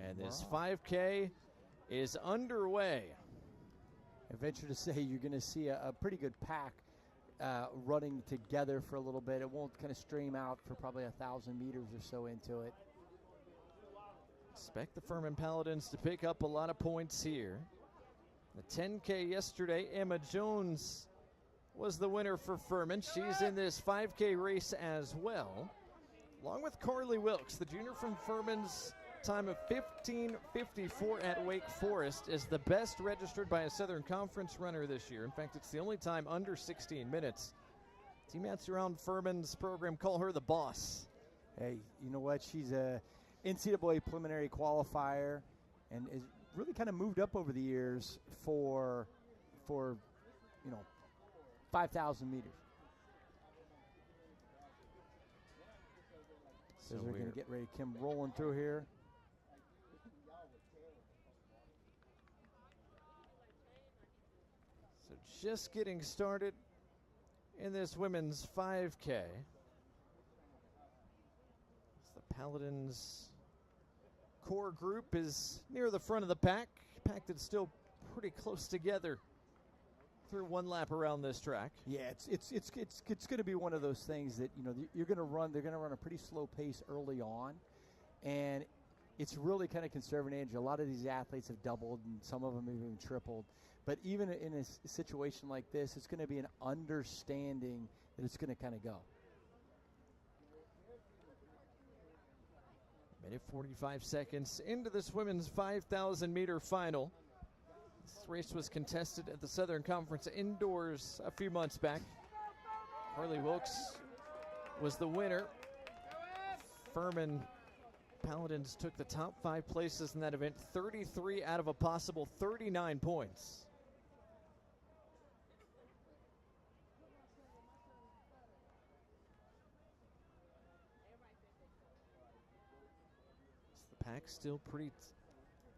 And this 5K is underway. I venture to say you're going to see a pretty good pack running together for a little bit. It won't kind of stream out for probably 1,000 meters or so into it. Expect the Furman Paladins to pick up a lot of points here. The 10K yesterday, Emma Jones was the winner for Furman. She's in this 5K race as well, along with Carly Wilkes. The junior from Furman's time of 15:54 at Wake Forest is the best registered by a Southern Conference runner this year. In fact, it's the only time under 16 minutes. Teammates around Furman's program call her the boss. Hey, you know what? She's a NCAA preliminary qualifier and is really kind of moved up over the years for 5,000 meters. So we're going to get ready. Kim rolling through here. So just getting started in this women's 5K. As the Paladins core group is near the front of the pack. Pack that's still pretty close together through one lap around this track. Yeah, it's going to be one of those things that you're going to run. They're going to run a pretty slow pace early on, and it's really kind of conservative. A lot of these athletes have doubled, and some of them have even tripled. But even in a situation like this, it's going to be an understanding that it's going to kind of go. Minute 45 seconds into this women's 5,000 meter final. This race was contested at the Southern Conference indoors a few months back. Carly Wilkes was the winner. Furman Paladins took the top 5 places in that event, 33 out of a possible 39 points. The pack still pretty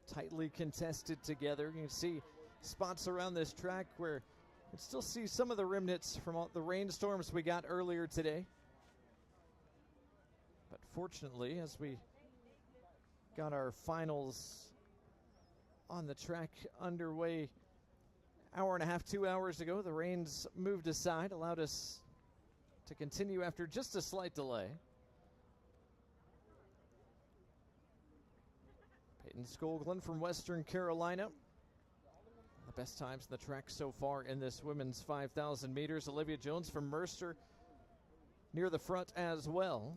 tightly contested together. You can see spots around this track where you can still see some of the remnants from all the rainstorms we got earlier today. But fortunately, as we got our finals on the track underway hour and a half, 2 hours ago, the rains moved aside, allowed us to continue after just a slight delay. Peyton Skolglen from Western Carolina. The best times in the track so far in this women's 5,000 meters. Olivia Jones from Mercer near the front as well.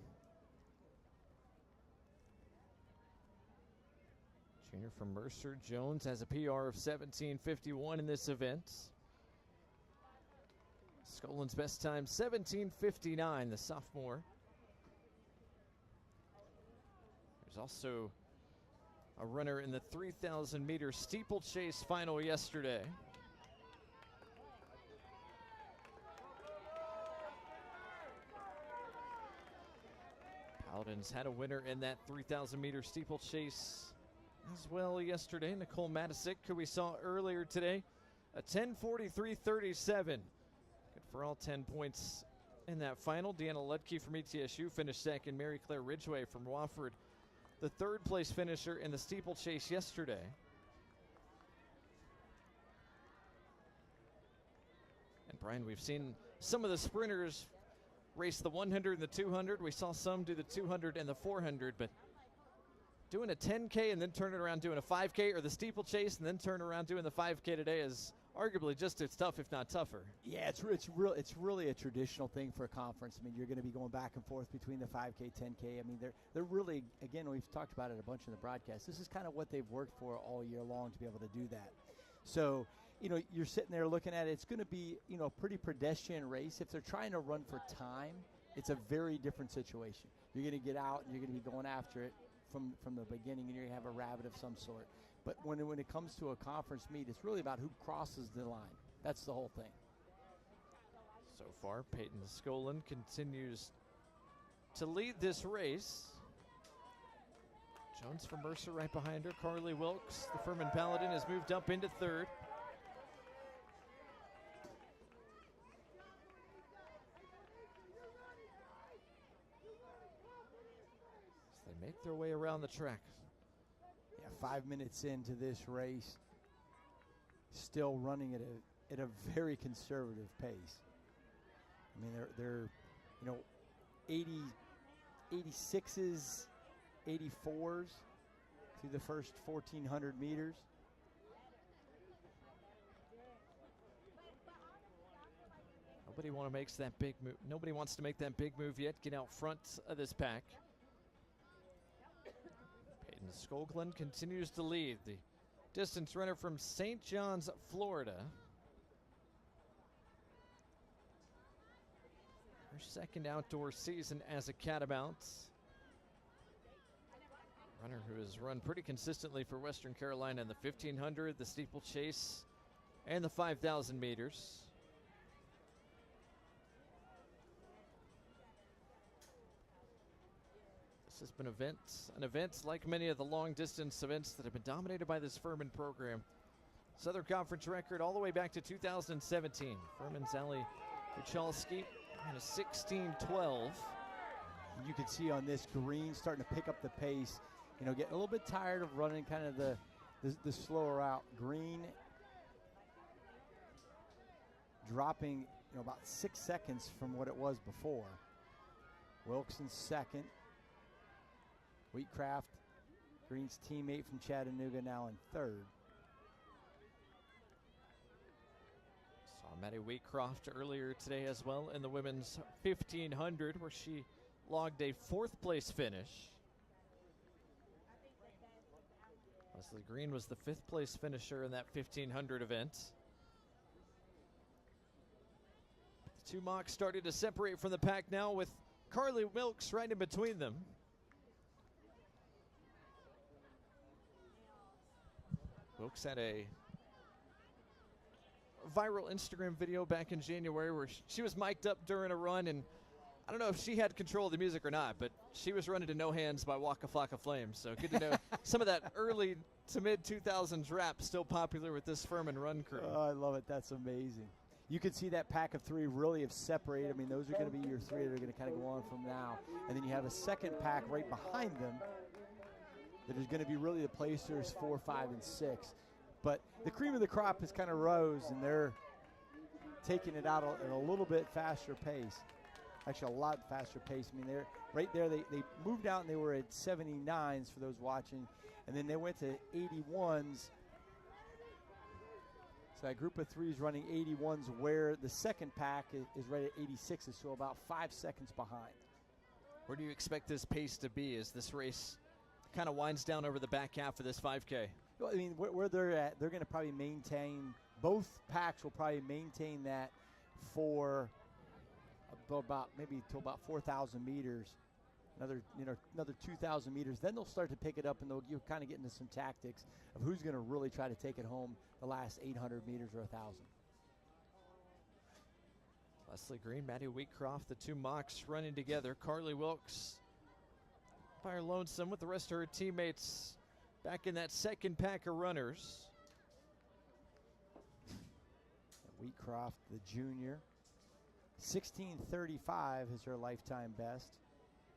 Junior from Mercer, Jones has a PR of 17:51 in this event. Skollen's best time, 17:59, the sophomore. There's also a runner in the 3,000 meter steeplechase final yesterday. Paladins had a winner in that 3,000 meter steeplechase as well yesterday. Nicole Matisic, who we saw earlier today, a 10:43.37. Good for all 10 points in that final. Deanna Ludke from ETSU finished second. Mary Claire Ridgway from Wofford, the third place finisher in the steeplechase yesterday. And Brian, we've seen some of the sprinters race the 100 and the 200. We saw some do the 200 and the 400, but doing a 10K and then turning around doing a 5K, or the steeplechase and then turn around doing the 5K today is arguably just as tough, if not tougher. Yeah, it's really a traditional thing for a conference. I mean, you're going to be going back and forth between the 5K, 10K. I mean, they're really, again, we've talked about it a bunch in the broadcast. This is kind of what they've worked for all year long to be able to do that. So, you're sitting there looking at it. It's going to be, a pretty pedestrian race. If they're trying to run for time, it's a very different situation. You're going to get out and you're going to be going after it from the beginning, and you're going to have a rabbit of some sort. But when it comes to a conference meet, it's really about who crosses the line. That's the whole thing. So far, Peyton Skollen continues to lead this race. Jones from Mercer right behind her. Carly Wilkes, the Furman Paladin, has moved up into third. As they make their way around the track. Yeah, 5 minutes into this race, still running at a very conservative pace. I mean, they're 86s, 84s through the first 1,400 meters. Nobody wants to make that big move yet. Get out front of this pack. Peyton Skoglund continues to lead. The distance runner from St. John's, Florida. Her second outdoor season as a Catamount. Runner who has run pretty consistently for Western Carolina in the 1,500, the steeplechase, and the 5,000 meters. This has been an event like many of the long distance events that have been dominated by this Furman program. Southern Conference record all the way back to 2017. Furman's Ali Kuchalski and a 16:12. You can see on this green starting to pick up the pace, getting a little bit tired of running kind of the slower out. Green dropping about 6 seconds from what it was before. Wilson second. Wheatcraft, Green's teammate from Chattanooga, now in third. Saw Maddie Wheatcroft earlier today as well in the women's 1,500, where she logged a 4th place finish. Leslie Green was the 5th place finisher in that 1,500 event. The two mocks started to separate from the pack now, with Carly Wilkes right in between them. Wilkes had a viral Instagram video back in January where she was mic'd up during a run, and I don't know if she had control of the music or not, but she was running to No Hands by Waka Flocka Flame. So good to know some of that early to mid 2000s rap still popular with this Furman run crew. Oh, I love it. That's amazing. You can see that pack of 3 really have separated. I mean, those are going to be your 3 that are going to kind of go on from now. And then you have a second pack right behind them that is going to be really the placers 4, 5, and 6. But the cream of the crop has kind of rose, and they're taking it out at a little bit faster pace. Actually, a lot faster pace. I mean, they're right there. They moved out, and they were at 79s for those watching. And then they went to 81s. So that group of 3s running 81s, where the second pack is right at 86s, so about 5 seconds behind. Where do you expect this pace to be as this race kind of winds down over the back half of this 5K? Well, I mean, where they're at, they're going to probably maintain, both packs will probably maintain that for about maybe till about 4,000 meters, another 2,000 meters. Then they'll start to pick it up, and you'll kind of get into some tactics of who's going to really try to take it home the last 800 meters or 1,000. Leslie Green, Maddie Wheatcroft, the two mocks running together. Carly Wilkes by her lonesome with the rest of her teammates back in that second pack of runners. Wheatcroft, the junior, 16:35 is her lifetime best,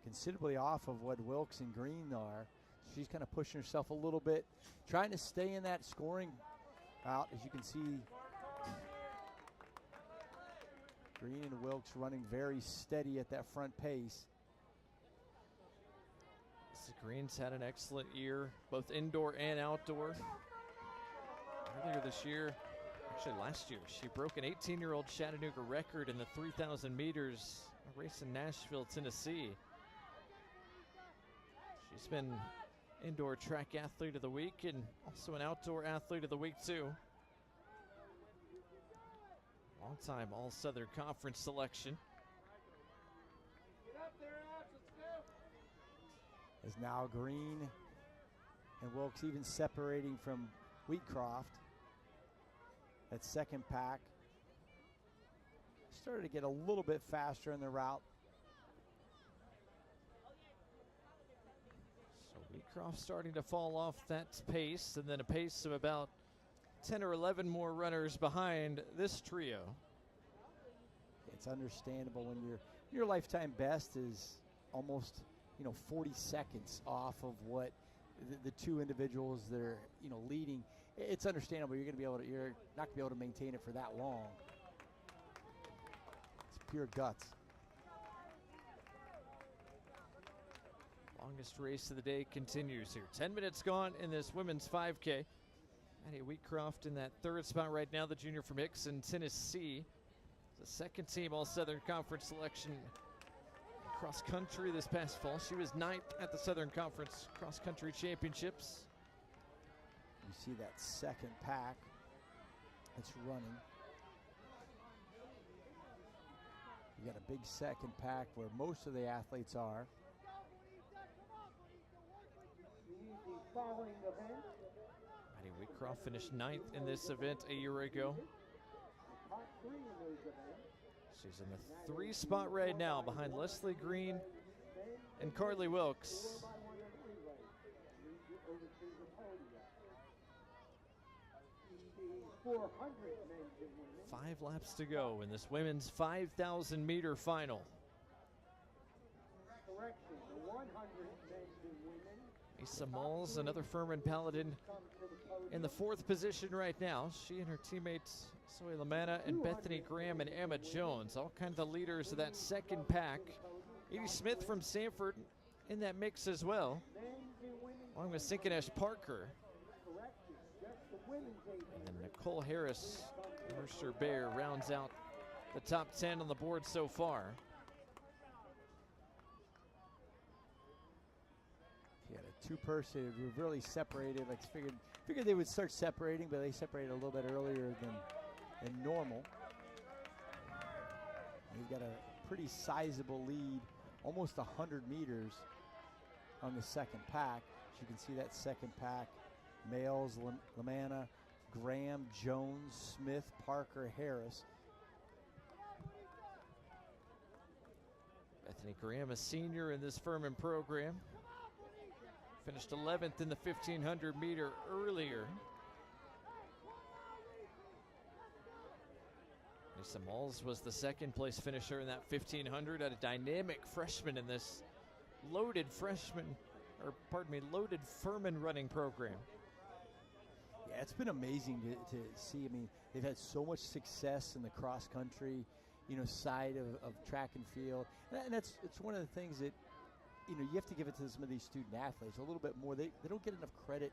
considerably off of what Wilkes and Green are. She's kind of pushing herself a little bit, trying to stay in that scoring route. As you can see, Green and Wilkes running very steady at that front pace. Green's had an excellent year, both indoor and outdoor. Earlier this year, actually last year, she broke an 18-year-old Chattanooga record in the 3,000 meters, a race in Nashville, Tennessee. She's been indoor track athlete of the week and also an outdoor athlete of the week too. Long-time All-Southern Conference selection. Is now Green and Wilkes even separating from Wheatcroft. That second pack started to get a little bit faster in the route. So Wheatcroft starting to fall off that pace, and then a pace of about 10 or 11 more runners behind this trio. It's understandable when your lifetime best is almost 40 seconds off of what the two individuals that are, leading, it's understandable. You're not going to be able to maintain it for that long. It's pure guts. Longest race of the day continues here. 10 minutes gone in this women's 5K. Maddie Wheatcroft in that third spot right now, the junior from Hickson, Tennessee. The second team All-Southern Conference selection cross country this past fall. She was 9th at the Southern Conference Cross Country Championships. You see that second pack that's running. You got a big second pack where most of the athletes are. Maddie Wheatcroft finished 9th in this event a year ago. She's in the 3 spot right now behind Leslie Green and Carly Wilkes. 5 laps to go in this women's 5,000 meter final. Lisa Malls, another Furman Paladin, in the 4th position right now. She and her teammates Zoe Lamanna and Bethany Graham and Emma Jones, all kind of the leaders of that second pack. Edie Smith from Sanford in that mix as well, along with Sinkenesh Parker. And then Nicole Harris, Mercer Bear rounds out the top 10 on the board so far. Yeah, the two-person were really separated. Like figured they would start separating, but they separated a little bit earlier than normal. They've got a pretty sizable lead, almost 100 meters on the second pack. As you can see that second pack, males, Lamanna, Graham, Jones, Smith, Parker, Harris. Bethany Graham, a senior in this Furman program. Finished 11th in the 1,500 meter earlier. Lisa Malls was the second place finisher in that 1,500, a dynamic freshman in this loaded Furman running program. Yeah, it's been amazing to see. I mean, they've had so much success in the cross country, side of track and field. And it's one of the things that, you have to give it to some of these student athletes a little bit more. They don't get enough credit.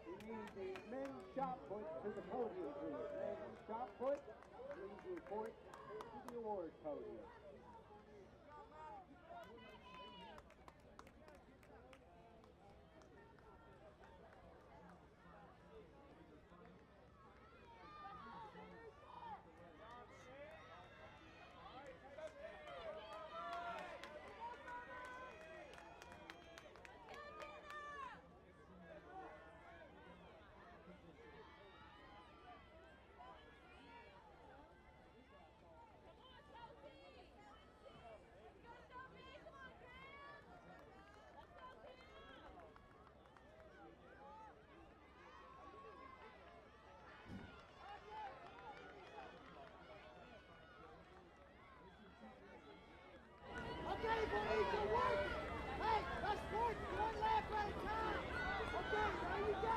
We need the men's shot put to the podium, please. Men's shot put, please report to the award podium. Okay, boys, good work. Hey, let's work 1 lap at a time. Okay, there you go.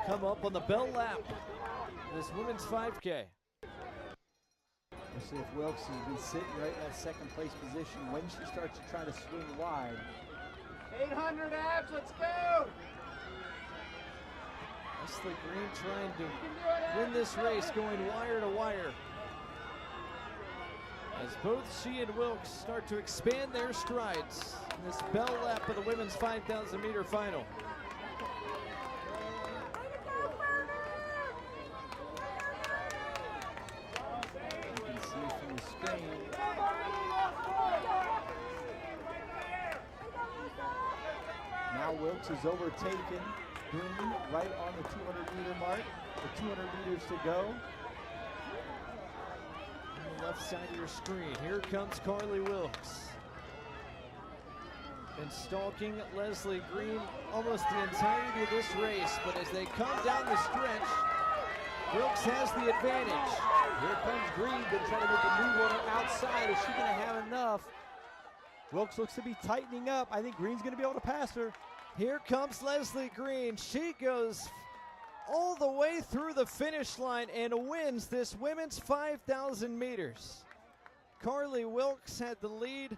Come up on the bell lap. This women's 5K. We'll see if Wilkes has been sitting right in that second place position when she starts to try to swing wide. 800 abs, let's go! Leslie Green trying to win this race, going wire to wire. As both she and Wilkes start to expand their strides in this bell lap of the women's 5,000 meter final. You can see from the screen. Now Wilkes is overtaken Green right on the 200-meter mark. The 200 meters to go. On the left side of your screen, here comes Carly Wilkes. Been stalking Leslie Green almost the entirety of this race, but as they come down the stretch, Wilkes has the advantage. Here comes Green, gonna try to make a move on her outside. Is she gonna have enough? Wilkes looks to be tightening up. I think Green's gonna be able to pass her. Here comes Leslie Green. She goes all the way through the finish line and wins this women's 5,000 meters. Carly Wilkes had the lead